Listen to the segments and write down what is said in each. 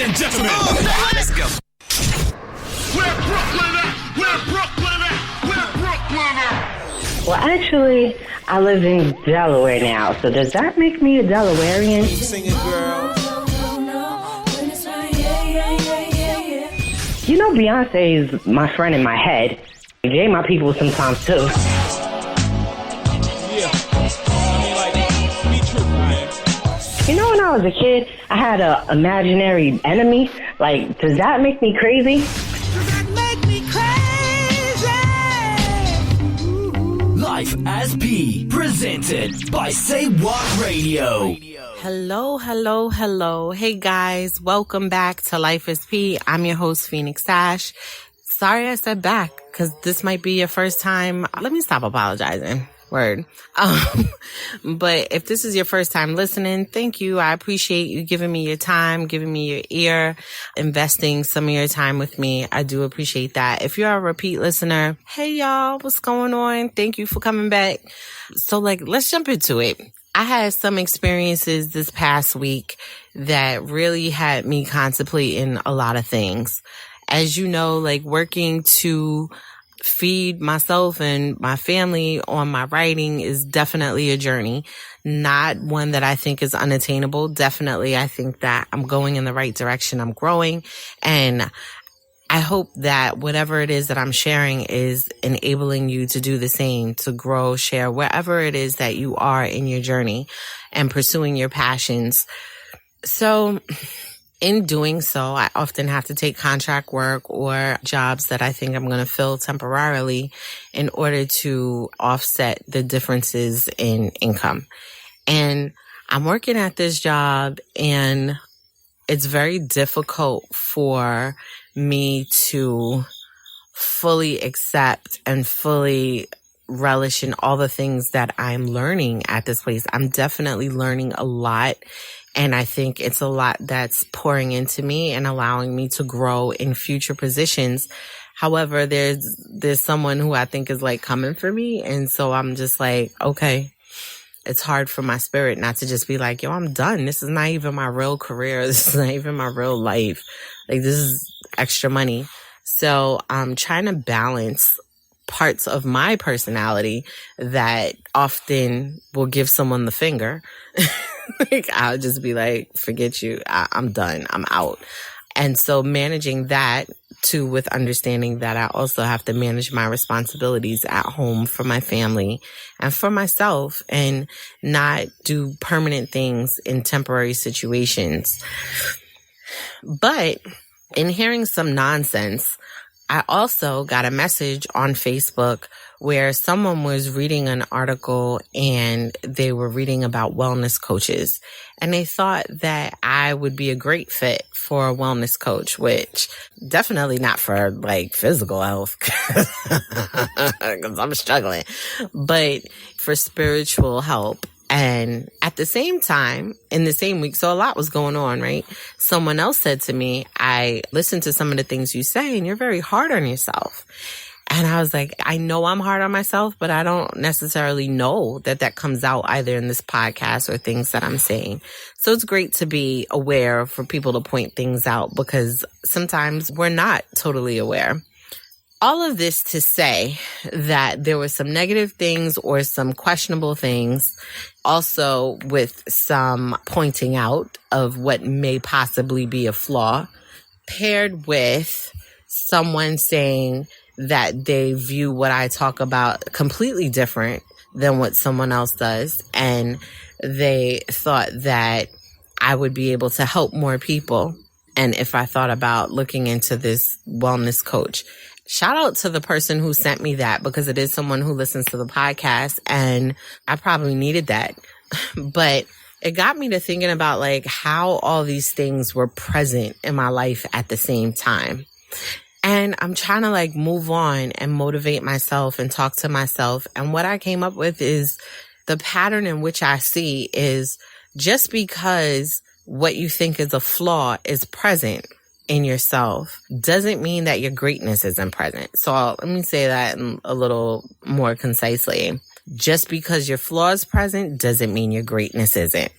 and gentlemen, let's go. Where Brooklyn at? Where Brooklyn at? Where Brooklyn at? Well, actually, I live in Delaware now, so does that make me a Delawarean? Singing girl. You know, Beyonce is my friend in my head. Jay my people sometimes, too. Yeah. I mean, like, be true, man. You know, when I was a kid, I had an imaginary enemy. Like, does that make me crazy? Life as P, presented by Say What Radio. Hello, hello, hello. Hey guys, welcome back to Life is P. I'm your host, Phoenix Sash. Sorry I said back, because this might be your first time. Let me stop apologizing. Word. But if this is your first time listening, thank you. I appreciate you giving me your time, giving me your ear, investing some of your time with me. I do appreciate that. If you're a repeat listener, hey y'all, what's going on? Thank you for coming back. So let's jump into it. I had some experiences this past week that really had me contemplating a lot of things. As you know, working to feed myself and my family on my writing is definitely a journey, not one that I think is unattainable. Definitely, I think that I'm going in the right direction. I'm growing, and I hope that whatever it is that I'm sharing is enabling you to do the same, to grow, share wherever it is that you are in your journey and pursuing your passions. So in doing so, I often have to take contract work or jobs that I think I'm going to fill temporarily in order to offset the differences in income. And I'm working at this job, and it's very difficult for me to fully accept and fully relish in all the things that I'm learning at this place. I'm definitely learning a lot. And I think it's a lot that's pouring into me and allowing me to grow in future positions. However, there's someone who I think is coming for me. And so I'm just okay, it's hard for my spirit not to just be yo, I'm done. This is not even my real career. This is not even my real life. This is extra money. So I'm trying to balance parts of my personality that often will give someone the finger. I'll just be forget you. I'm done. I'm out. And so managing that too, with understanding that I also have to manage my responsibilities at home for my family and for myself, and not do permanent things in temporary situations. But in hearing some nonsense, I also got a message on Facebook where someone was reading an article, and they were reading about wellness coaches, and they thought that I would be a great fit for a wellness coach, which definitely not for physical health, because I'm struggling, but for spiritual help. And at the same time, in the same week, so a lot was going on, right? Someone else said to me, I listened to some of the things you say, and you're very hard on yourself. And I was I know I'm hard on myself, but I don't necessarily know that comes out either in this podcast or things that I'm saying. So it's great to be aware, for people to point things out, because sometimes we're not totally aware. All of this to say that there were some negative things or some questionable things, also with some pointing out of what may possibly be a flaw, paired with someone saying that they view what I talk about completely different than what someone else does. And they thought that I would be able to help more people. And if I thought about looking into this wellness coach, shout out to the person who sent me that, because it is someone who listens to the podcast, and I probably needed that. But it got me to thinking about how all these things were present in my life at the same time. And I'm trying to move on and motivate myself and talk to myself. And what I came up with is the pattern in which I see is, just because what you think is a flaw is present in yourself doesn't mean that your greatness isn't present. So let me say that a little more concisely. Just because your flaw is present doesn't mean your greatness isn't.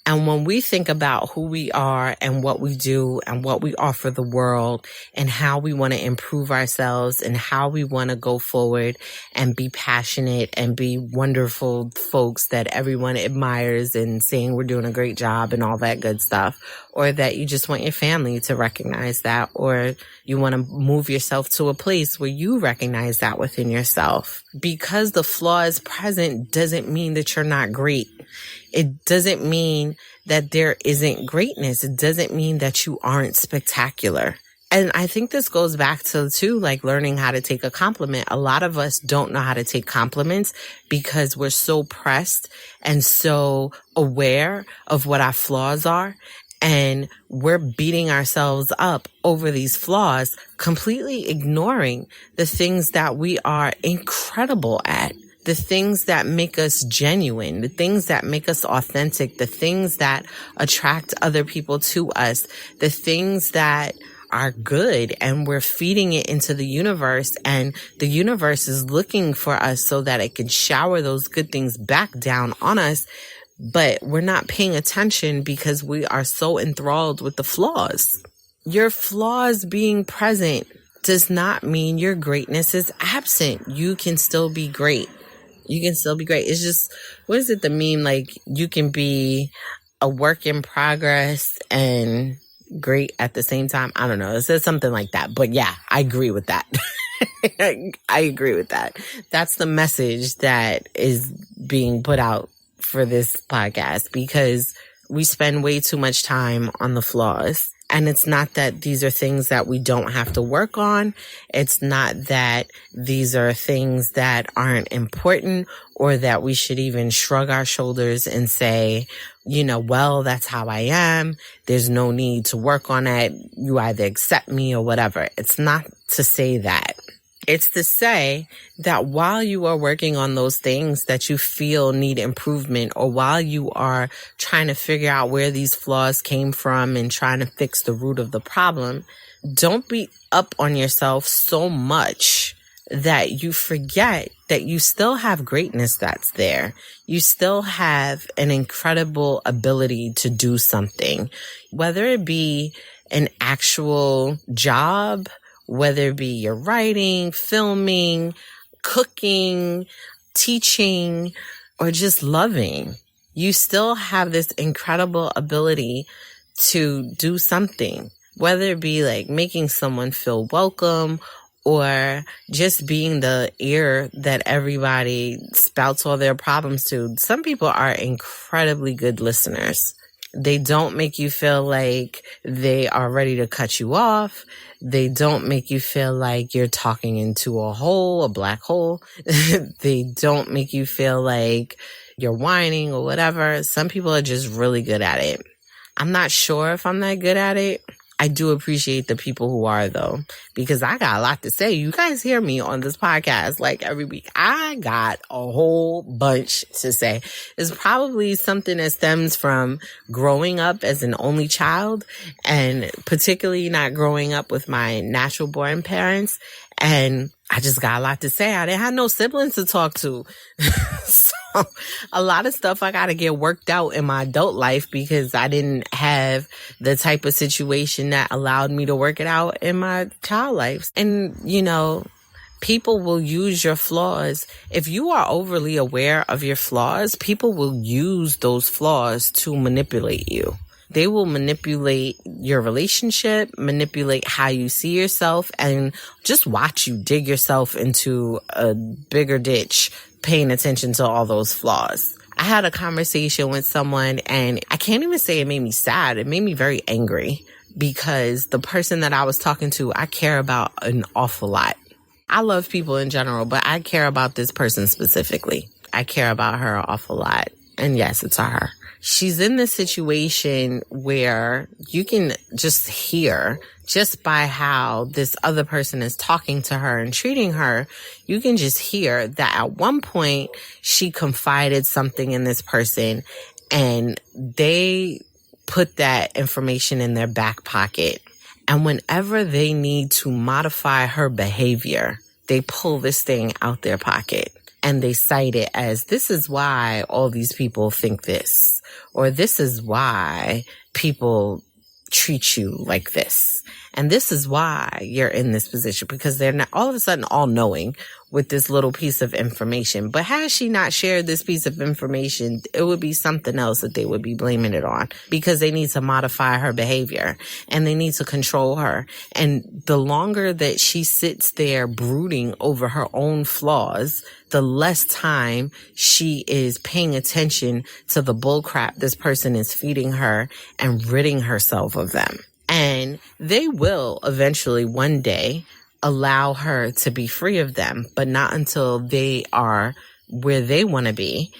And when we think about who we are and what we do and what we offer the world and how we want to improve ourselves and how we want to go forward and be passionate and be wonderful folks that everyone admires and saying we're doing a great job and all that good stuff, or that you just want your family to recognize that, or you want to move yourself to a place where you recognize that within yourself. Because the flaw is present doesn't mean that you're not great. It doesn't mean that there isn't greatness. It doesn't mean that you aren't spectacular. And I think this goes back to, too, like learning how to take a compliment. A lot of us don't know how to take compliments because we're so pressed and so aware of what our flaws are. And we're beating ourselves up over these flaws, completely ignoring the things that we are incredible at. The things that make us genuine, the things that make us authentic, the things that attract other people to us, the things that are good, and we're feeding it into the universe, and the universe is looking for us so that it can shower those good things back down on us. But we're not paying attention because we are so enthralled with the flaws. Your flaws being present does not mean your greatness is absent. You can still be great. You can still be great. It's just, what is it, the meme? Like, you can be a work in progress and great at the same time. I don't know. It says something like that. But yeah, I agree with that. I agree with that. That's the message that is being put out for this podcast, because we spend way too much time on the flaws. And it's not that these are things that we don't have to work on. It's not that these are things that aren't important, or that we should even shrug our shoulders and say, you know, well, that's how I am. There's no need to work on it. You either accept me or whatever. It's not to say that. It's to say that while you are working on those things that you feel need improvement, or while you are trying to figure out where these flaws came from and trying to fix the root of the problem, don't beat up on yourself so much that you forget that you still have greatness that's there. You still have an incredible ability to do something, whether it be an actual job, whether it be your writing, filming, cooking, teaching, or just loving. You still have this incredible ability to do something, whether it be like making someone feel welcome, or just being the ear that everybody spouts all their problems to. Some people are incredibly good listeners. They don't make you feel like they are ready to cut you off. They don't make you feel like you're talking into a hole, a black hole. They don't make you feel like you're whining or whatever. Some people are just really good at it. I'm not sure if I'm that good at it. I do appreciate the people who are, though, because I got a lot to say. You guys hear me on this podcast like every week. I got a whole bunch to say. It's probably something that stems from growing up as an only child, and particularly not growing up with my natural born parents. And I just got a lot to say. I didn't have no siblings to talk to. So a lot of stuff I got to get worked out in my adult life because I didn't have the type of situation that allowed me to work it out in my child life. And, you know, people will use your flaws. If you are overly aware of your flaws, people will use those flaws to manipulate you. They will manipulate your relationship, manipulate how you see yourself, and just watch you dig yourself into a bigger ditch, paying attention to all those flaws. I had a conversation with someone, and I can't even say it made me sad. It made me very angry, because the person that I was talking to, I care about an awful lot. I love people in general, but I care about this person specifically. I care about her an awful lot. And yes, it's her. She's in this situation where you can just hear, just by how this other person is talking to her and treating her, you can just hear that at one point she confided something in this person, and they put that information in their back pocket. And whenever they need to modify her behavior, they pull this thing out their pocket. and they cite it as, this is why all these people think this, or this is why people treat you like this. And this is why you're in this position, because they're not all of a sudden all knowing with this little piece of information. But had she not shared this piece of information, it would be something else that they would be blaming it on, because they need to modify her behavior and they need to control her. And the longer that she sits there brooding over her own flaws, the less time she is paying attention to the bullcrap this person is feeding her and ridding herself of them. And they will eventually one day allow her to be free of them, but not until they are where they want to be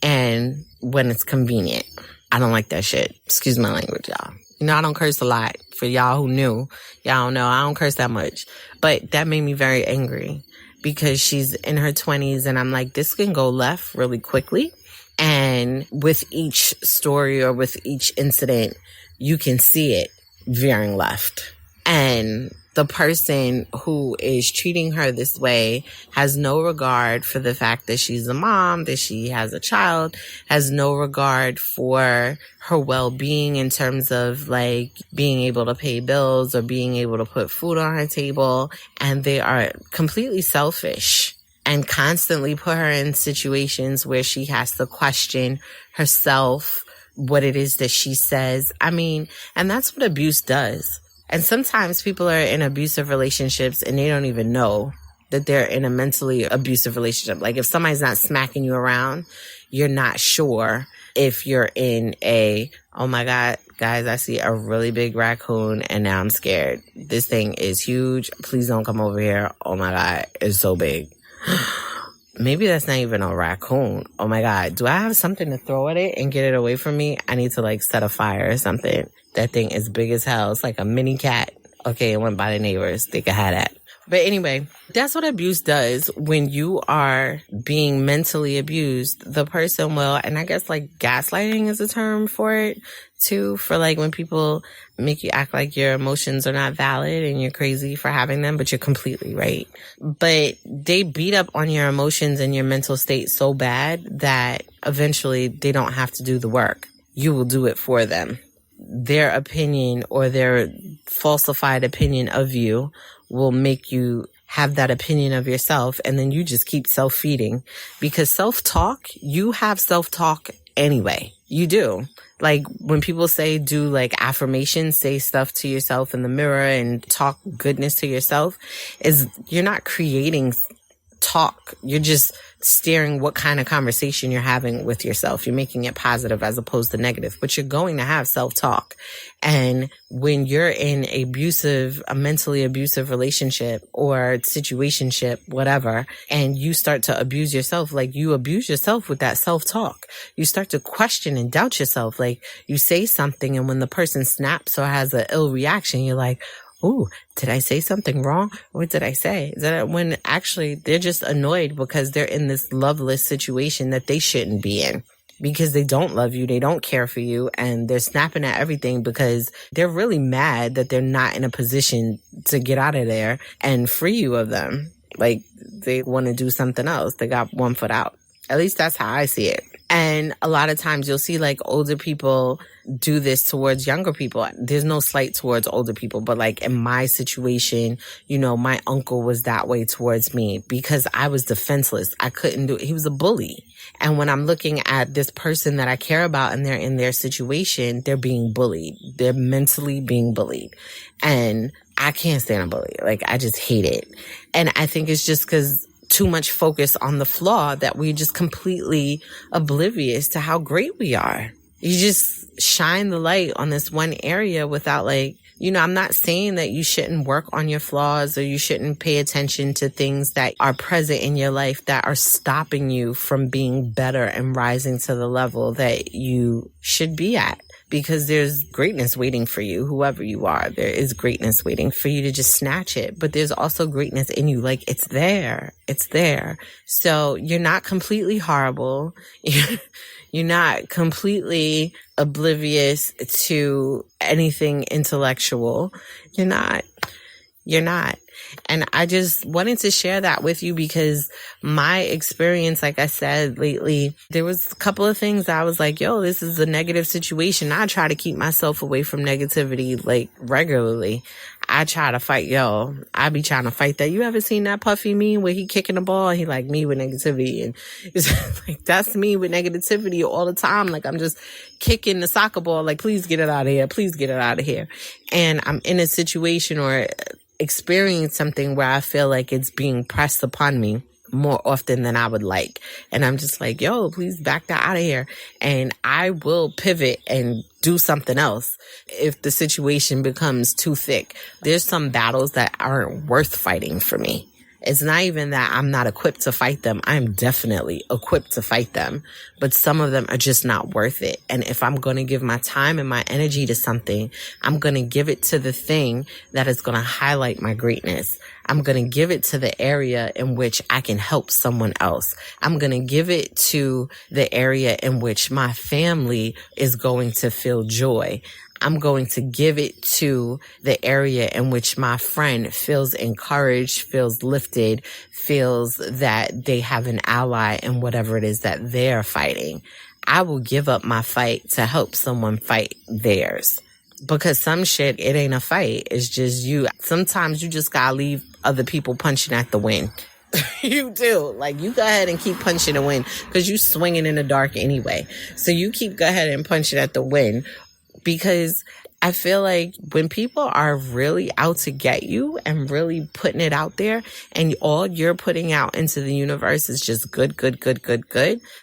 and when it's convenient. I don't like that shit. Excuse my language, y'all. You know, I don't curse a lot. For y'all who knew, y'all don't know, I don't curse that much. But that made me very angry, because she's in her 20s and I'm like, this can go left really quickly. And with each story or with each incident, you can see it veering left. And the person who is treating her this way has no regard for the fact that she's a mom, that she has a child, has no regard for her well-being in terms of like being able to pay bills or being able to put food on her table. And they are completely selfish and constantly put her in situations where she has to question herself, what it is that she says. I mean, and that's what abuse does. And sometimes people are in abusive relationships and they don't even know that they're in a mentally abusive relationship. Like if somebody's not smacking you around, you're not sure if you're in a, oh my God, guys, I see a really big raccoon and now I'm scared. This thing is huge. Please don't come over here. Oh my God, it's so big. Maybe that's not even a raccoon. Oh my God, do I have something to throw at it and get it away from me? I need to like set a fire or something. That thing is big as hell. It's like a mini cat. Okay, it went by the neighbors. They could have that. But anyway, that's what abuse does. When you are being mentally abused, the person will, and I guess like gaslighting is a term for it too, for like when people make you act like your emotions are not valid and you're crazy for having them, but you're completely right. But they beat up on your emotions and your mental state so bad that eventually they don't have to do the work. You will do it for them. Their opinion or their falsified opinion of you will make you have that opinion of yourself, and then you just keep self-feeding, because self-talk, you have self-talk anyway. You do. Like when people say do like affirmations, say stuff to yourself in the mirror and talk goodness to yourself, is you're not creating talk. You're just steering what kind of conversation you're having with yourself. You're making it positive as opposed to negative, but you're going to have self-talk. And when you're in a mentally abusive relationship or situationship, whatever, and you start to abuse yourself, like you abuse yourself with that self-talk, you start to question and doubt yourself. Like you say something and when the person snaps or has an ill reaction, you're like, ooh, did I say something wrong? What did I say? Is that when actually they're just annoyed because they're in this loveless situation that they shouldn't be in, because they don't love you, they don't care for you, and they're snapping at everything because they're really mad that they're not in a position to get out of there and free you of them. Like they want to do something else. They got one foot out. At least that's how I see it. And a lot of times you'll see like older people do this towards younger people. There's no slight towards older people, but like in my situation, you know, my uncle was that way towards me because I was defenseless. I couldn't do it. He was a bully. And when I'm looking at this person that I care about and they're in their situation, they're being bullied. They're mentally being bullied. And I can't stand a bully. Like I just hate it. And I think it's just because too much focus on the flaw that we're just completely oblivious to how great we are. You just shine the light on this one area without like, you know, I'm not saying that you shouldn't work on your flaws or you shouldn't pay attention to things that are present in your life that are stopping you from being better and rising to the level that you should be at. Because there's greatness waiting for you, whoever you are. There is greatness waiting for you to just snatch it. But there's also greatness in you. Like, it's there. It's there. So you're not completely horrible. You're not completely oblivious to anything intellectual. You're not. You're not. And I just wanted to share that with you because my experience, like I said lately, there was a couple of things I was like, yo, this is a negative situation. I try to keep myself away from negativity like regularly. I try to fight, I be trying to fight that. You ever seen that Puffy meme where he kicking the ball and he like me with negativity? And it's like, that's me with negativity all the time. Like I'm just kicking the soccer ball, like, please get it out of here. Please get it out of here. And I'm in a situation or experience something where I feel like it's being pressed upon me more often than I would like. And I'm just like, yo, please back that out of here. And I will pivot and do something else if the situation becomes too thick. There's some battles that aren't worth fighting for me. It's not even that I'm not equipped to fight them. I'm definitely equipped to fight them, but some of them are just not worth it. And if I'm going to give my time and my energy to something, I'm going to give it to the thing that is going to highlight my greatness. I'm going to give it to the area in which I can help someone else. I'm going to give it to the area in which my family is going to feel joy. I'm going to give it to the area in which my friend feels encouraged, feels lifted, feels that they have an ally in whatever it is that they're fighting. I will give up my fight to help someone fight theirs. Because some shit, it ain't a fight. It's just you. Sometimes you just gotta leave other people punching at the wind. You do. Like, you go ahead and keep punching the wind because you swinging in the dark anyway. So you go ahead and punch it at the wind. Because I feel like when people are really out to get you and really putting it out there and all you're putting out into the universe is just good,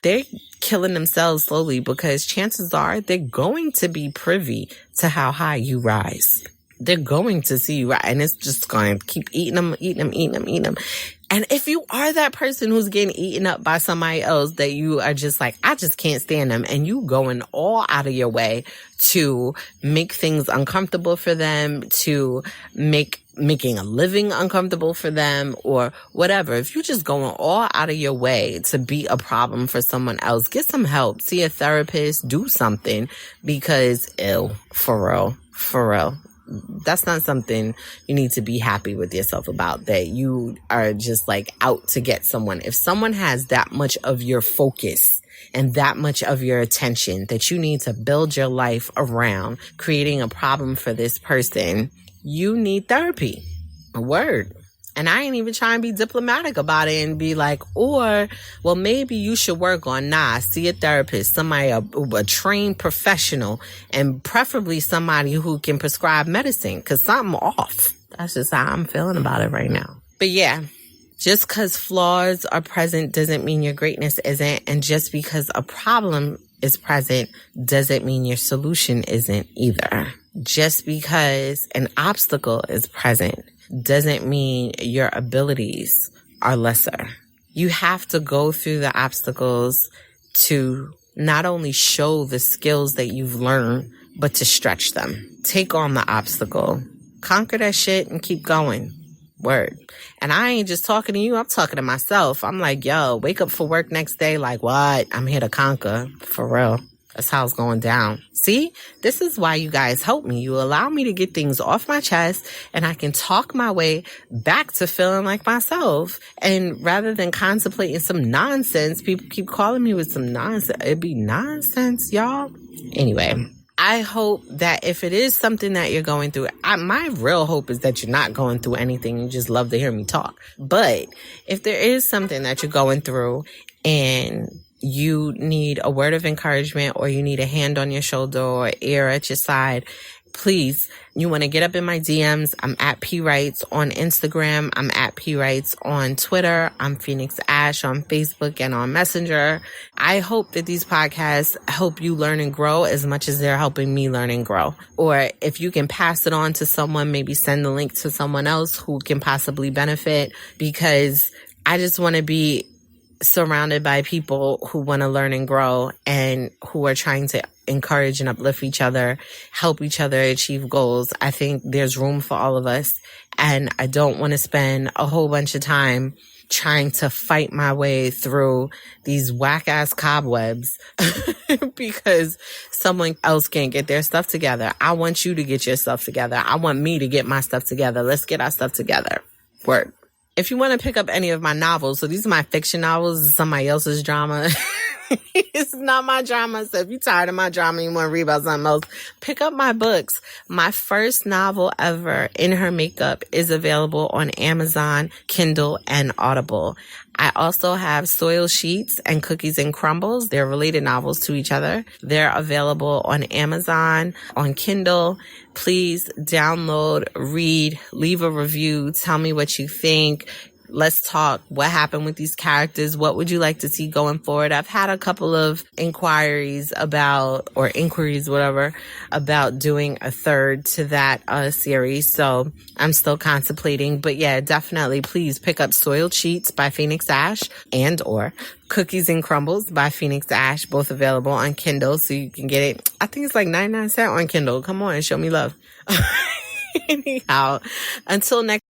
they're killing themselves slowly because chances are they're going to be privy to how high you rise. They're going to see you rise, and it's just going to keep eating them. And if you are that person who's getting eaten up by somebody else that you are just like, I just can't stand them, and you going all out of your way to make things uncomfortable for them, to making a living uncomfortable for them or whatever. If you're just going all out of your way to be a problem for someone else, get some help, see a therapist, do something, because for real. That's not something you need to be happy with yourself about, that you are just like out to get someone. If someone has that much of your focus and that much of your attention that you need to build your life around creating a problem for this person, you need therapy. A word. And I ain't even trying to be diplomatic about it and be like, or, well, maybe you should work on, see a therapist, somebody, a trained professional, and preferably somebody who can prescribe medicine, because something off. That's just how I'm feeling about it right now. But yeah, just because flaws are present doesn't mean your greatness isn't. And just because a problem is present doesn't mean your solution isn't either. Just because an obstacle is present doesn't mean your abilities are lesser. You have to go through the obstacles to not only show the skills that you've learned, but to stretch them. Take on the obstacle, conquer that shit, and keep going. Word. And I ain't just talking to you, I'm talking to myself. I'm like, yo, wake up for work next day like, what? I'm here to conquer. For real. That's how it's going down. See, this is why you guys help me. You allow me to get things off my chest and I can talk my way back to feeling like myself. And rather than contemplating some nonsense, people keep calling me with some nonsense. It'd be nonsense, y'all. Anyway, I hope that if it is something that you're going through, my real hope is that you're not going through anything. You just love to hear me talk. But if there is something that you're going through and you need a word of encouragement or you need a hand on your shoulder or ear at your side, please, you want to get up in my DMs. I'm at P Writes on Instagram. I'm at P Writes on Twitter. I'm Phoenix Ash on Facebook and on Messenger. I hope that these podcasts help you learn and grow as much as they're helping me learn and grow. Or if you can pass it on to someone, maybe send the link to someone else who can possibly benefit, because I just want to be surrounded by people who want to learn and grow and who are trying to encourage and uplift each other, help each other achieve goals. I think there's room for all of us. And I don't want to spend a whole bunch of time trying to fight my way through these whack ass cobwebs because someone else can't get their stuff together. I want you to get your stuff together. I want me to get my stuff together. Let's get our stuff together. Word. If you want to pick up any of my novels, so these are my fiction novels, this is somebody else's drama. It's not my drama. So if you're tired of my drama and you want to read about something else, pick up my books. My first novel ever, In Her Makeup, is available on Amazon, Kindle, and Audible. I also have Soil Sheets and Cookies and Crumbles. They're related novels to each other. They're available on Amazon, on Kindle. Please download, read, leave a review. Tell me what you think. Let's talk. What happened with these characters? What would you like to see going forward? I've had a couple of inquiries about doing a third to that series. So I'm still contemplating. But yeah, definitely please pick up Soiled Sheets by Phoenix Ash or Cookies and Crumbles by Phoenix Ash, both available on Kindle. So you can get it. I think it's like 99 cents on Kindle. Come on, show me love. Anyhow, until next